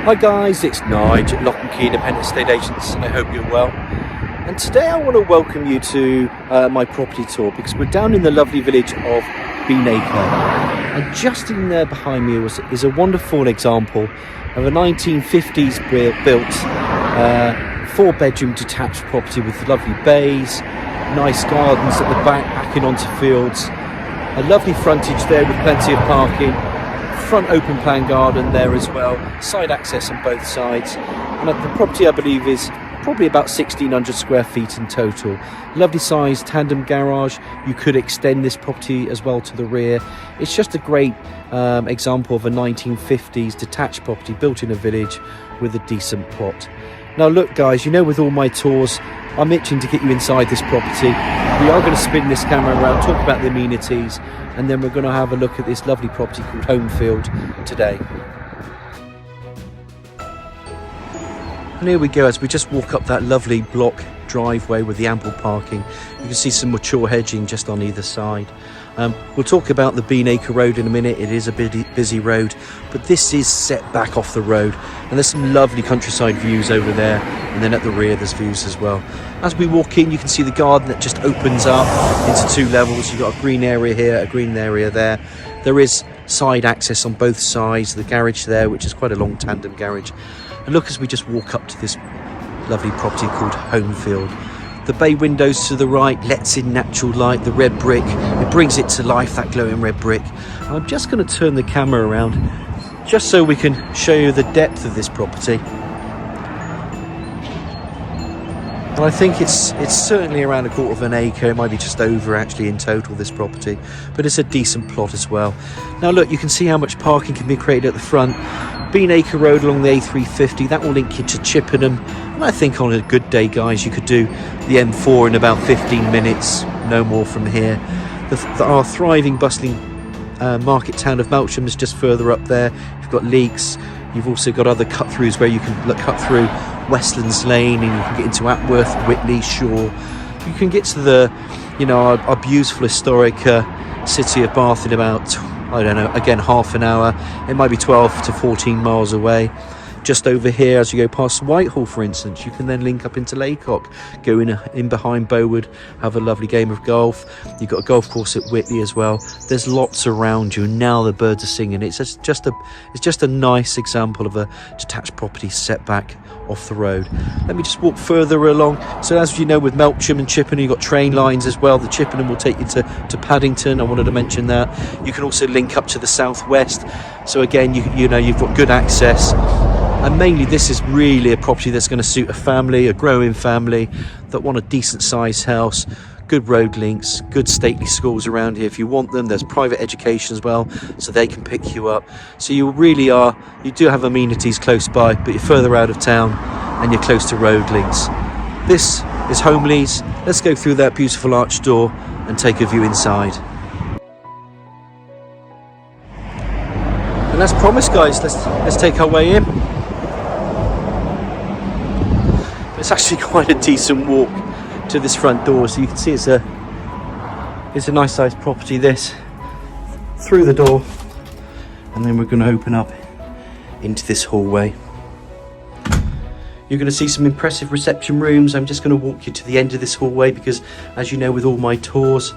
Hi guys, it's Nigel at Lock and Key Independent Estate Agents. I hope you're well. And today I want to welcome you to my property tour because we're down in the lovely village of Beanacre. And just in there behind me is a wonderful example of a 1950s built 4-bedroom detached property with lovely bays, nice gardens at the back backing onto fields, a lovely frontage there with plenty of parking. Front open plan garden there as well, side access on both sides, and the property I believe is probably about 1,600 square feet in total. Lovely size tandem garage. You could extend this property as well to the rear. It's just a great example of a 1950s detached property built in a village with a decent plot. Now look guys, you know with all my tours I'm itching to get you inside this property. We are going to spin this camera around, talk about the amenities, and then we're going to have a look at this lovely property called Holmfield today. And here we go as we just walk up that lovely block driveway with the ample parking. You can see some mature hedging just on either side. We'll talk about the Beanacre road in a minute. It is a busy road, but this is set back off the road, and there's some lovely countryside views over there, and then at the rear there's views as well. As we walk in, you can see the garden that just opens up into 2 levels. You've got a green area here, a green area there. There is side access on both sides, the garage there, which is quite a long tandem garage. And look as we just walk up to this lovely property called Holmfield. The bay windows to the right lets in natural light, the red brick, it brings it to life, that glowing red brick. And I'm just going to turn the camera around just so we can show you the depth of this property. And I think it's certainly around 1/4 acre, it might be just over actually in total, this property, but it's a decent plot as well. Now look, you can see how much parking can be created at the front. Beanacre Road along the A350, that will link you to Chippenham, and I think on a good day guys you could do the M4 in about 15 minutes, no more from here. Our thriving, bustling market town of Melksham is just further up there. You've got Leeks, you've also got other cut-throughs where you can cut through Westlands Lane, and you can get into Atworth, Whitley, Shaw. You can get to the, our beautiful historic city of Bath in about, I don't know, again half an hour. It might be 12 to 14 miles away. Just over here, as you go past Whitehall, for instance, you can then link up into Laycock, go in behind Bowood, have a lovely game of golf. You've got a golf course at Whitley as well. There's lots around you, and now the birds are singing. It's just a nice example of a detached property set back off the road. Let me just walk further along. So as you know, with Melksham and Chippenham, you've got train lines as well. The Chippenham will take you to Paddington. I wanted to mention that. You can also link up to the southwest. So again, you've got good access. And mainly this is really a property that's going to suit a family, a growing family that want a decent sized house, good road links, good stately schools around here if you want them. There's private education as well, so they can pick you up. So you do have amenities close by, but you're further out of town and you're close to road links. This is Homeleys. Let's go through that beautiful arched door and take a view inside. And as promised guys, let's take our way in. It's actually quite a decent walk to this front door, so you can see it's a nice sized property this, through the door, and then we're going to open up into this hallway. You're going to see some impressive reception rooms. I'm just going to walk you to the end of this hallway because, as you know with all my tours,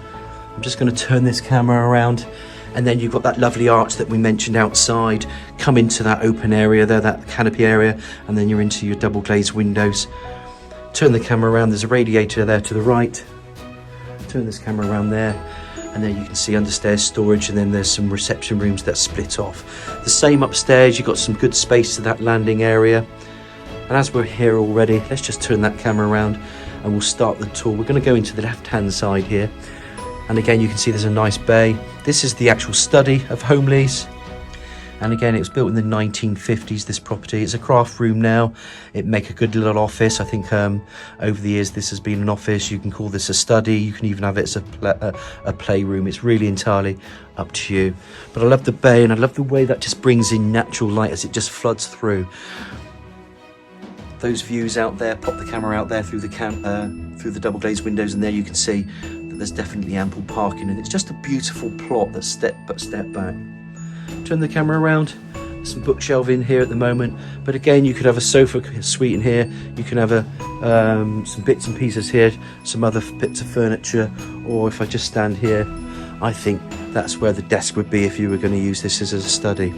I'm just going to turn this camera around, and then you've got that lovely arch that we mentioned outside. Come into that open area there, that canopy area, and then you're into your double glazed windows. Turn the camera around, there's a radiator there to the right. Turn this camera around there, and then you can see understairs storage, and then there's some reception rooms that split off. The same upstairs, you've got some good space to that landing area. And as we're here already, let's just turn that camera around and we'll start the tour. We're going to go into the left hand side here, and again you can see there's a nice bay. This is the actual study of Homeleys. And again, it was built in the 1950s, this property. It's a craft room now. It'd make a good little office. I think over the years, this has been an office. You can call this a study. You can even have it as a playroom. It's really entirely up to you. But I love the bay, and I love the way that just brings in natural light as it just floods through. Those views out there, pop the camera out there through the double glazed windows, and there you can see that there's definitely ample parking, and it's just a beautiful plot that's step back. Turn the camera around, some bookshelf in here at the moment, but again, you could have a sofa suite in here. You can have some bits and pieces here, some other bits of furniture, or if I just stand here, I think that's where the desk would be if you were going to use this as a study.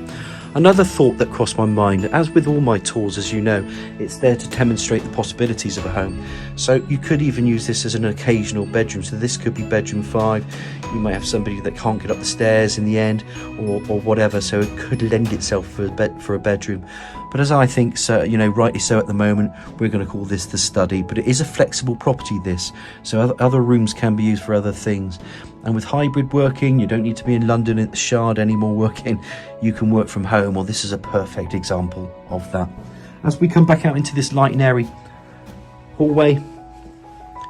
Another thought that crossed my mind, as with all my tours, as you know, it's there to demonstrate the possibilities of a home. So you could even use this as an occasional bedroom. So this could be bedroom 5. You might have somebody that can't get up the stairs in the end, or whatever. So it could lend itself for a bedroom. But as I think, so, you know, rightly so at the moment, we're going to call this the study. But it is a flexible property, this. So other rooms can be used for other things. And with hybrid working, you don't need to be in London at the Shard anymore working. You can work from home, or this is a perfect example of that. As we come back out into this light and airy hallway,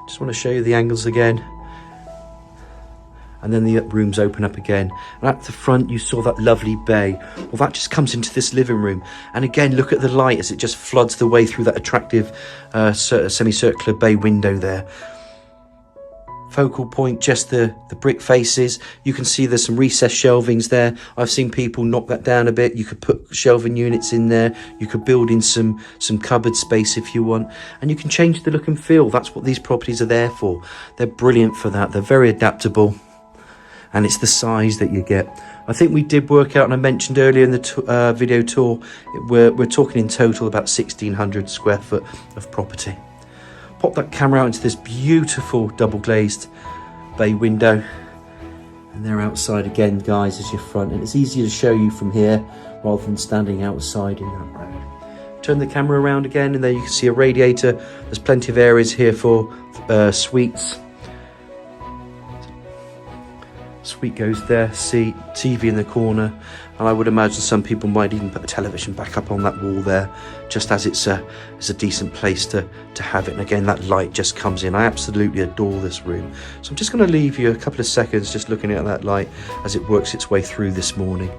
just want to show you the angles again. And then the rooms open up again. And at the front, you saw that lovely bay. Well, that just comes into this living room. And again, look at the light as it just floods the way through that attractive semicircular bay window there. Focal point, just the brick faces. You can see there's some recessed shelvings there. I've seen people knock that down a bit. You could put shelving units in there. You could build in some cupboard space if you want, and you can change the look and feel. That's what these properties are there for. They're brilliant for that. They're very adaptable, and it's the size that you get. I think we did work out, and I mentioned earlier in the video tour, we're talking in total about 1,600 square foot of property. Pop that camera out into this beautiful double glazed bay window, and they're outside again, guys, as your front, and it's easier to show you from here rather than standing outside in that road. Turn the camera around again, and there you can see a radiator. There's plenty of areas here for suites. Suite goes there, seat, TV in the corner, and I would imagine some people might even put a television back up on that wall there, just as it's a decent place to have it. And again, that light just comes in. I absolutely adore this room. So I'm just going to leave you a couple of seconds just looking at that light as it works its way through this morning.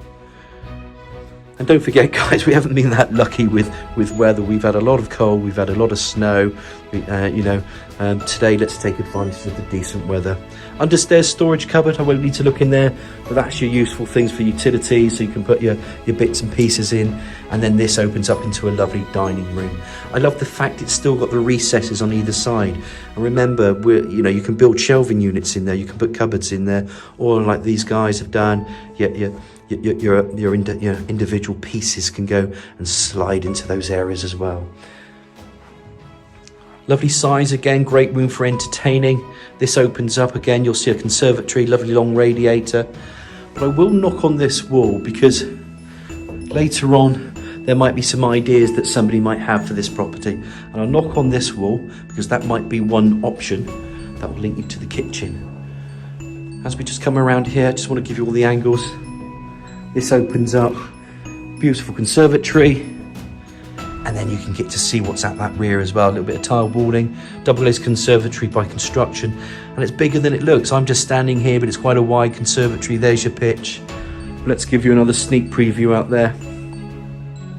And don't forget, guys, we haven't been that lucky with weather. We've had a lot of cold, we've had a lot of snow. Today, let's take advantage of the decent weather. Understairs storage cupboard, I won't need to look in there, but that's your useful things for utilities, so you can put your bits and pieces in. And then this opens up into a lovely dining room. I love the fact it's still got the recesses on either side. And remember, you can build shelving units in there, you can put cupboards in there, or like these guys have done, your individual pieces can go and slide into those areas as well. Lovely size again, great room for entertaining. This opens up again, you'll see a conservatory, lovely long radiator. But I will knock on this wall because later on there might be some ideas that somebody might have for this property. And I'll knock on this wall because that might be one option that will link you to the kitchen. As we just come around here, I just want to give you all the angles. This opens up, beautiful conservatory. And then you can get to see what's at that rear as well. A little bit of tile walling, double-glazed conservatory by construction. And it's bigger than it looks. I'm just standing here, but it's quite a wide conservatory. There's your pitch. Let's give you another sneak preview out there.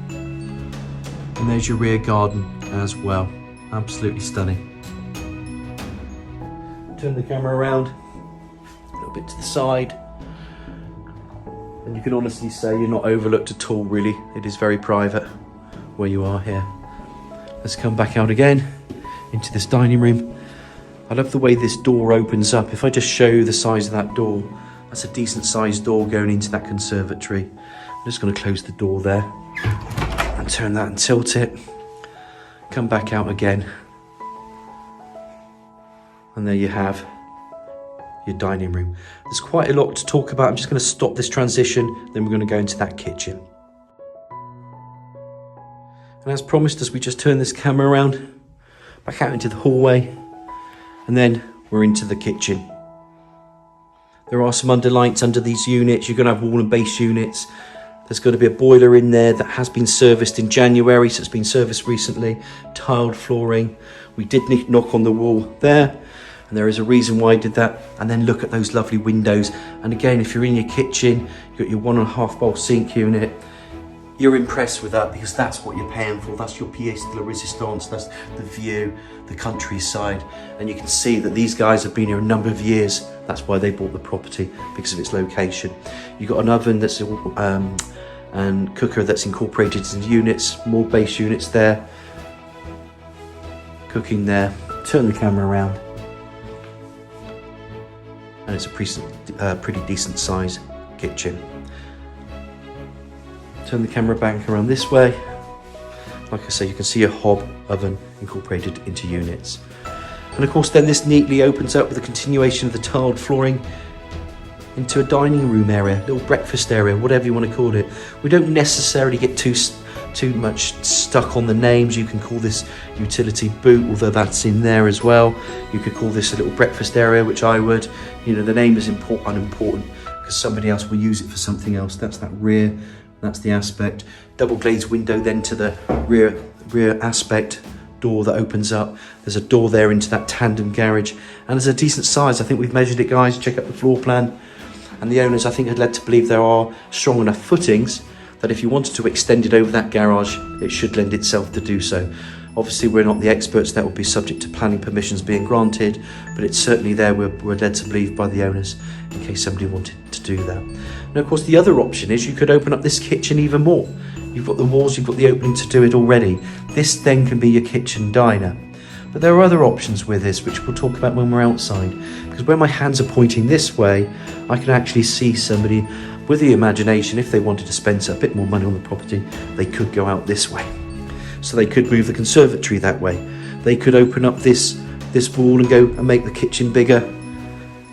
And there's your rear garden as well. Absolutely stunning. Turn the camera around, a little bit to the side. And you can honestly say you're not overlooked at all, really. It is very private where you are here. Let's come back out again into this dining room. I love the way this door opens up. If I just show you the size of that door, that's a decent sized door going into that conservatory. I'm just going to close the door there and turn that and tilt it. Come back out again. And there you have your dining room. There's quite a lot to talk about. I'm just going to stop this transition, then we're going to go into that kitchen. And as promised, as we just turn this camera around, back out into the hallway, and then we're into the kitchen. There are some underlights under these units. You're going to have wall and base units. There's going to be a boiler in there that has been serviced in January, so it's been serviced recently. Tiled flooring. We did knock on the wall there, and there is a reason why I did that. And then look at those lovely windows. And again, if you're in your kitchen, you've got your 1.5 bowl sink unit. You're impressed with that because that's what you're paying for. That's your pièce de la résistance. That's the view, the countryside. And you can see that these guys have been here a number of years. That's why they bought the property, because of its location. You've got an oven that's and cooker that's incorporated into units, more base units there, cooking there. Turn the camera around, and it's a pretty decent size kitchen. Turn the camera back around this way. Like I say, you can see a hob oven incorporated into units. And of course then this neatly opens up with a continuation of the tiled flooring into a dining room area, little breakfast area, whatever you want to call it. We don't necessarily get too much stuck on the names. You can call this utility boot, although that's in there as well. You could call this a little breakfast area, which I would. You know, the name is unimportant because somebody else will use it for something else. That's that rear, that's the aspect. Double glazed window then to the rear aspect door that opens up. There's a door there into that tandem garage, and there's a decent size. I think we've measured it, guys. Check out the floor plan. And the owners, I think, had led to believe there are strong enough footings that if you wanted to extend it over that garage, it should lend itself to do so. Obviously, we're not the experts. That will be subject to planning permissions being granted, but it's certainly there. We're led to believe by the owners in case somebody wanted to do that. And of course, the other option is you could open up this kitchen even more. You've got the walls, you've got the opening to do it already. This then can be your kitchen diner. But there are other options with this, which we'll talk about when we're outside. Because when my hands are pointing this way, I can actually see somebody with the imagination. If they wanted to spend a bit more money on the property, they could go out this way. So they could move the conservatory that way. They could open up this wall and go and make the kitchen bigger.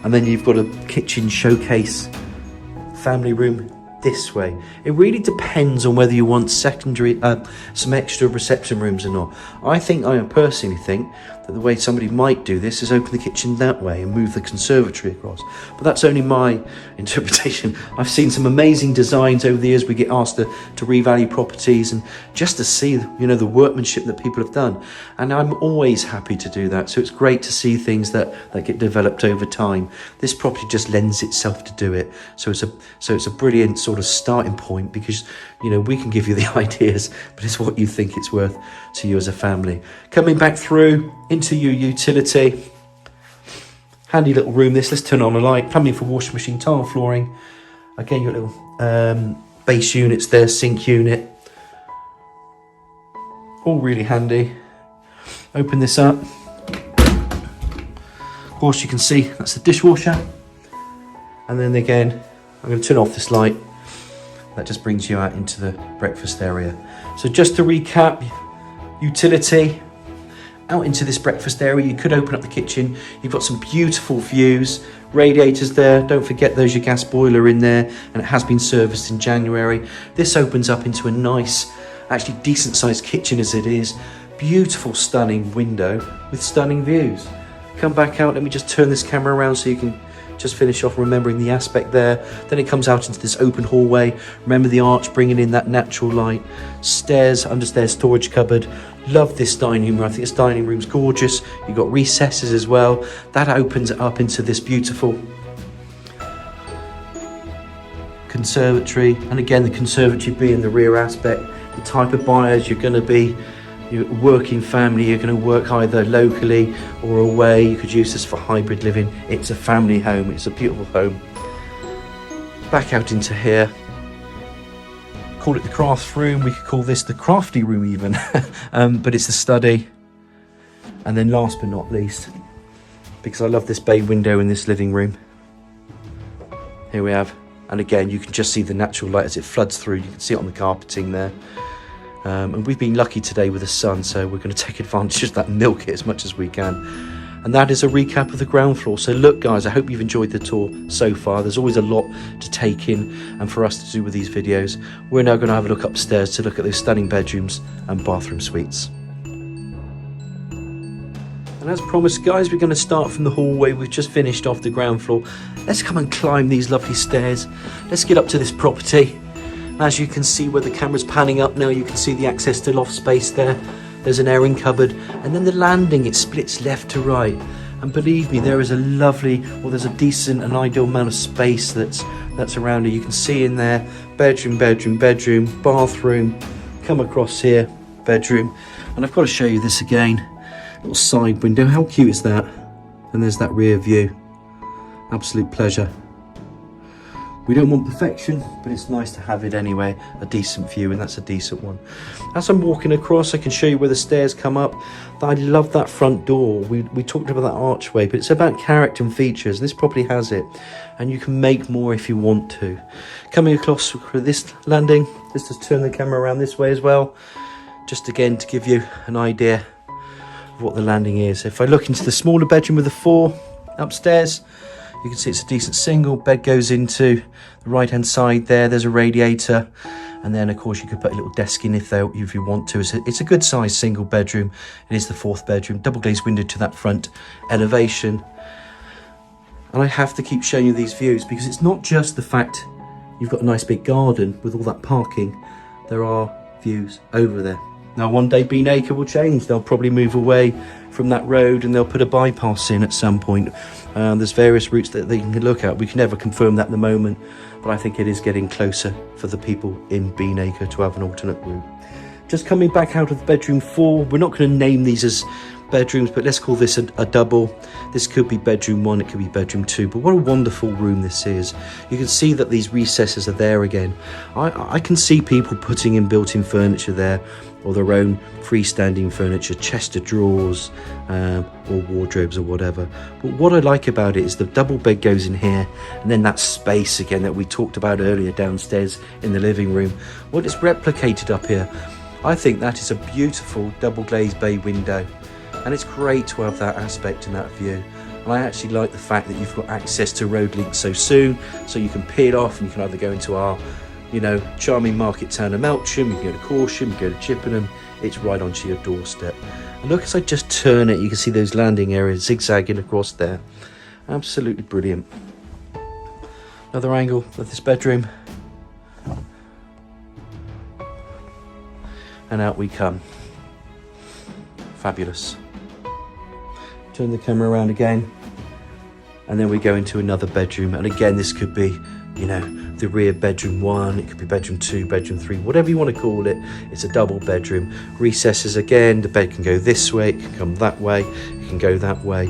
And then you've got a kitchen showcase family room this way. It really depends on whether you want some extra reception rooms or not. I personally think that the way somebody might do this is open the kitchen that way and move the conservatory across. But that's only my interpretation. I've seen some amazing designs over the years. We get asked to revalue properties and just to see, you know, the workmanship that people have done. And I'm always happy to do that. So it's great to see things that get developed over time. This property just lends itself to do it. So it's a brilliant sort of starting point, because, you know, we can give you the ideas, but it's what you think it's worth to you as a family. Coming back through into your utility, handy little room this. Let's turn on a light. Plumbing for washing machine, tile flooring. Again, your little base units there, sink unit, all really handy. Open this up. Of course, you can see that's the dishwasher. And then again, I'm going to turn off this light. That just brings you out into the breakfast area. So just to recap, utility, out into this breakfast area. You could open up the kitchen. You've got some beautiful views, radiators there. Don't forget there's your gas boiler in there, and it has been serviced in January. This opens up into a nice, actually decent sized kitchen as it is. Beautiful, stunning window with stunning views. Come back out. Let me just turn this camera around so you can just finish off remembering the aspect there. Then it comes out into this open hallway. Remember the arch bringing in that natural light. Stairs, understairs storage cupboard. Love this dining room. I think this dining room's gorgeous. You've got recesses as well. That opens up into this beautiful conservatory. And again, the conservatory being the rear aspect. The type of buyers you're going to be, you're a working family, you're going to work either locally or away. You could use this for hybrid living. It's a family home. It's a beautiful home. Back out into here. Call it the crafts room. We could call this the crafty room even. But it's the study. And then last but not least, because I love this bay window in this living room, here we have, and again you can just see the natural light as it floods through. You can see it on the carpeting there. And we've been lucky today with the sun, so we're going to take advantage of that, milk it as much as we can. And that is a recap of the ground floor. So look, guys, I hope you've enjoyed the tour so far. There's always a lot to take in and for us to do with these videos. We're now going to have a look upstairs to look at those stunning bedrooms and bathroom suites. And as promised, guys, we're going to start from the hallway. We've just finished off the ground floor. Let's come and climb these lovely stairs. Let's get up to this property. As you can see where the camera's panning up now, you can see the access to loft space there. There's an airing cupboard, and then the landing, it splits left to right. And believe me, there is a lovely, well, there's a decent and ideal amount of space that's around it. You can see in there, bedroom, bedroom, bedroom, bathroom, come across here, bedroom. And I've got to show you this again, little side window. How cute is that? And there's that rear view. Absolute pleasure. We don't want perfection, but it's nice to have it anyway, a decent view, and that's a decent one. As I'm walking across, I can show you where the stairs come up. I love that front door. We talked about that archway, but it's about character and features. This property has it, and you can make more if you want to. Coming across for this landing, let's just turn the camera around this way as well, just again to give you an idea of what the landing is. If I look into the smaller bedroom with the 4 upstairs, you can see it's a decent single. Bed goes into the right hand side there. There's a radiator, and then of course you could put a little desk in if you want to. It's a good size single bedroom. It is the 4th bedroom, double glazed window to that front elevation. And I have to keep showing you these views because it's not just the fact you've got a nice big garden with all that parking. There are views over there. Now one day Beanacre will change. They'll probably move away from that road and they'll put a bypass in at some point. There's various routes that they can look at. We can never confirm that at the moment, but I think it is getting closer for the people in Beanacre to have an alternate route. Just coming back out of bedroom 4, we're not going to name these as bedrooms, but let's call this a double. This could be bedroom 1, it could be bedroom 2, but what a wonderful room this is. You can see that these recesses are there again. I can see people putting in built-in furniture there, or their own freestanding furniture, chest of drawers, or wardrobes or whatever. But what I like about it is the double bed goes in here, and then that space again that we talked about earlier downstairs in the living room. Well, it's replicated up here. I think that is a beautiful double glazed bay window, and it's great to have that aspect and that view. And I actually like the fact that you've got access to road links so soon, so you can peel off and you can either go into our charming market town of Melksham, you can go to Corsham, you can go to Chippenham. It's right onto your doorstep. And look, as I just turn it, you can see those landing areas zigzagging across there. Absolutely brilliant. Another angle of this bedroom. And out we come. Fabulous. Turn the camera around again. And then we go into another bedroom. And again, this could be, the rear bedroom 1, it could be bedroom 2, bedroom 3, whatever you want to call it. It's a double bedroom. Recesses again, the bed can go this way, it can come that way, it can go that way.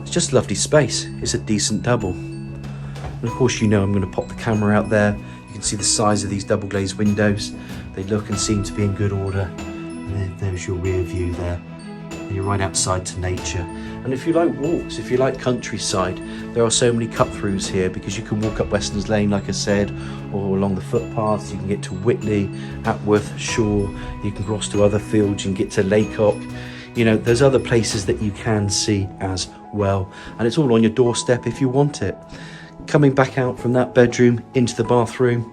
It's just lovely space. It's a decent double. And of course, I'm going to pop the camera out there. You can see the size of these double glazed windows. They look and seem to be in good order. And there's your rear view there. And you're right outside to nature. And if you like walks, if you like countryside, there are so many cut-throughs here because you can walk up Westlands Lane, like I said, or along the footpaths. You can get to Whitley, Atworth, Shaw. You can cross to other fields. You can get to Laycock. There's other places that you can see as well. And it's all on your doorstep if you want it. Coming back out from that bedroom into the bathroom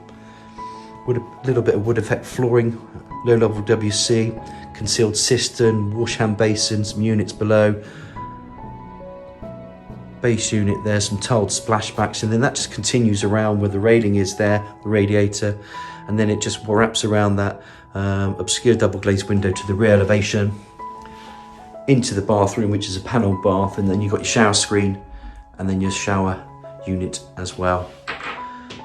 with a little bit of wood effect flooring, low-level WC, concealed cistern, wash hand basins, some units below. Base unit there, some tiled splashbacks, and then that just continues around where the railing is there, the radiator, and then it just wraps around that obscure double glazed window to the rear elevation into the bathroom, which is a panelled bath, and then you've got your shower screen and then your shower unit as well.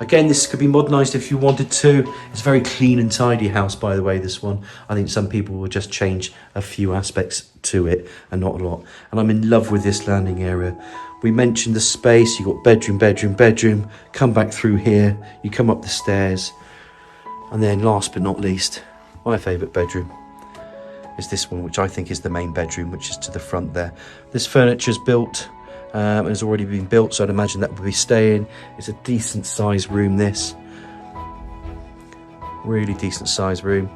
Again, this could be modernised if you wanted to. It's a very clean and tidy house, by the way, this one. I think some people will just change a few aspects to it and not a lot. And I'm in love with this landing area. We mentioned the space. You've got bedroom, bedroom, bedroom. Come back through here. You come up the stairs. And then last but not least, my favourite bedroom is this one, which I think is the main bedroom, which is to the front there. This furniture's built. Has already been built, so I'd imagine that would be staying. It's a decent sized room, this. Really decent sized room.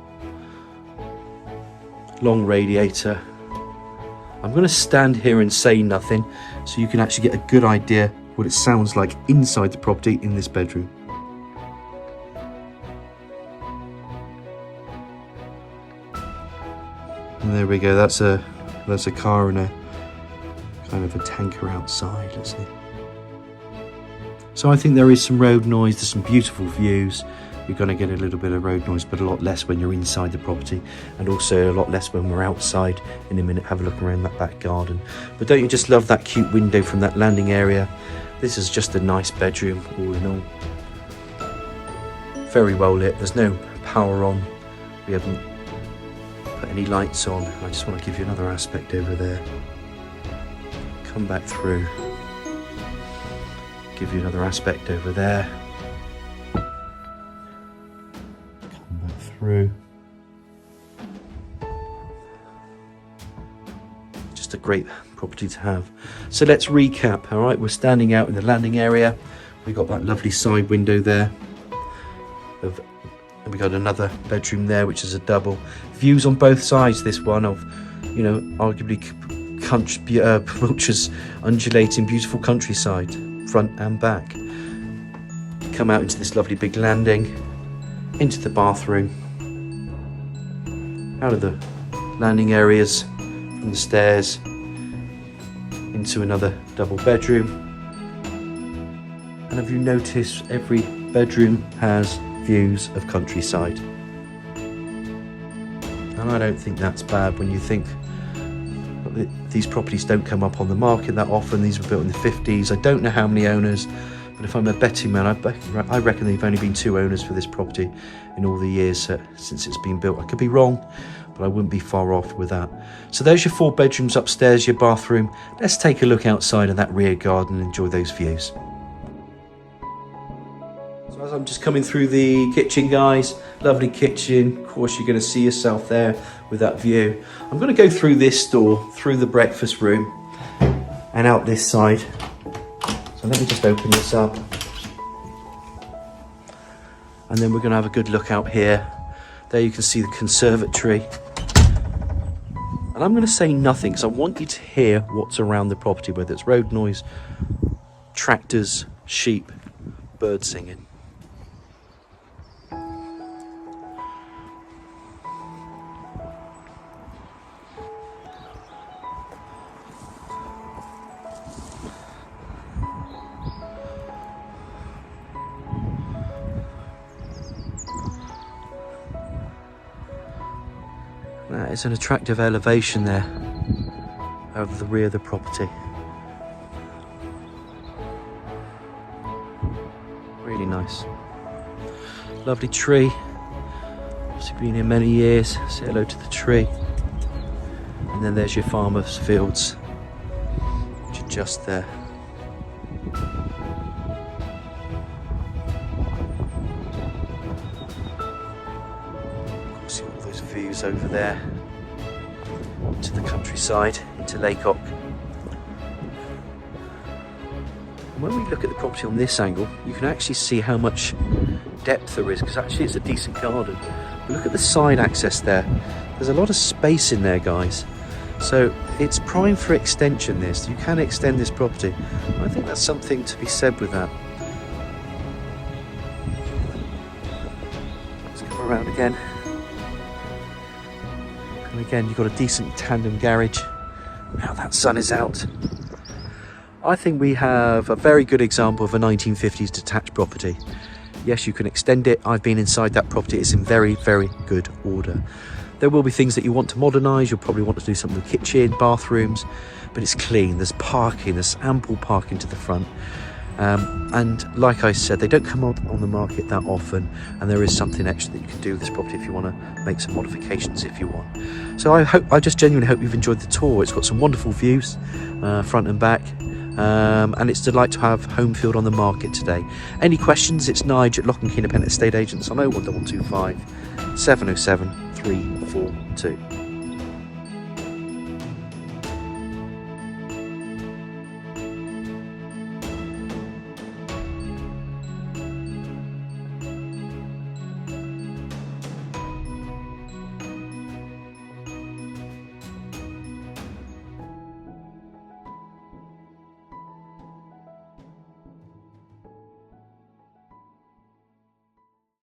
Long radiator. I'm going to stand here and say nothing so you can actually get a good idea what it sounds like inside the property in this bedroom. And there we go, that's a car and a kind of a tanker outside, let's see. So I think there is some road noise, there's some beautiful views. You're going to get a little bit of road noise, but a lot less when you're inside the property, and also a lot less when we're outside. In a minute, have a look around that back garden. But don't you just love that cute window from that landing area? This is just a nice bedroom, all in all. Very well lit, there's no power on. We haven't put any lights on. I just want to give you another aspect over there. Come back through. Give you another aspect over there. through. Just a great property to have. So let's recap. All right, we're standing out in the landing area. We've got that lovely side window there. And we got another bedroom there, which is a double. Views on both sides, this one, of, you know, arguably Wiltshire's undulating, beautiful countryside, front and back. Come out into this lovely big landing, into the bathroom, out of the landing areas, from the stairs, into another double bedroom. And have you noticed every bedroom has views of countryside? And I don't think that's bad when you think that these properties don't come up on the market that often. These were built in the 50s. I don't know how many owners, but if I'm a betting man, I reckon there've only been 2 owners for this property in all the years since it's been built. I could be wrong, but I wouldn't be far off with that. So there's your 4 bedrooms upstairs, your bathroom. Let's take a look outside of that rear garden and enjoy those views. So as I'm just coming through the kitchen, guys, lovely kitchen. Of course, you're going to see yourself there with that view. I'm going to go through this door, through the breakfast room, and out this side. So let me just open this up. And then we're going to have a good look out here. There you can see the conservatory. And I'm going to say nothing because I want you to hear what's around the property, whether it's road noise, tractors, sheep, birds singing. That is an attractive elevation there over the rear of the property. Really nice. Lovely tree. Obviously been here many years. Say hello to the tree. And then there's your farmer's fields, which are just there. See all those views over there to the countryside, into Lakeock. When we look at the property on this angle, you can actually see how much depth there is, because actually it's a decent garden. But look at the side access there. There's a lot of space in there, guys. So it's prime for extension, this. You can extend this property. I think that's something to be said with that. Let's come around again. And again, you've got a decent tandem garage. Now that sun is out. I think we have a very good example of a 1950s detached property. Yes, you can extend it. I've been inside that property. It's in very, very good order. There will be things that you want to modernise. You'll probably want to do something with the kitchen, bathrooms, but it's clean. There's parking. There's ample parking to the front. And like I said, they don't come out on the market that often, and there is something extra that you can do with this property if you want to make some modifications if you want. So I just genuinely hope you've enjoyed the tour. It's got some wonderful views, front and back. And it's a delight to have Holmfield on the market today. Any questions? It's Nige at Lock and Key Independent Estate Agents on 01125 707 342.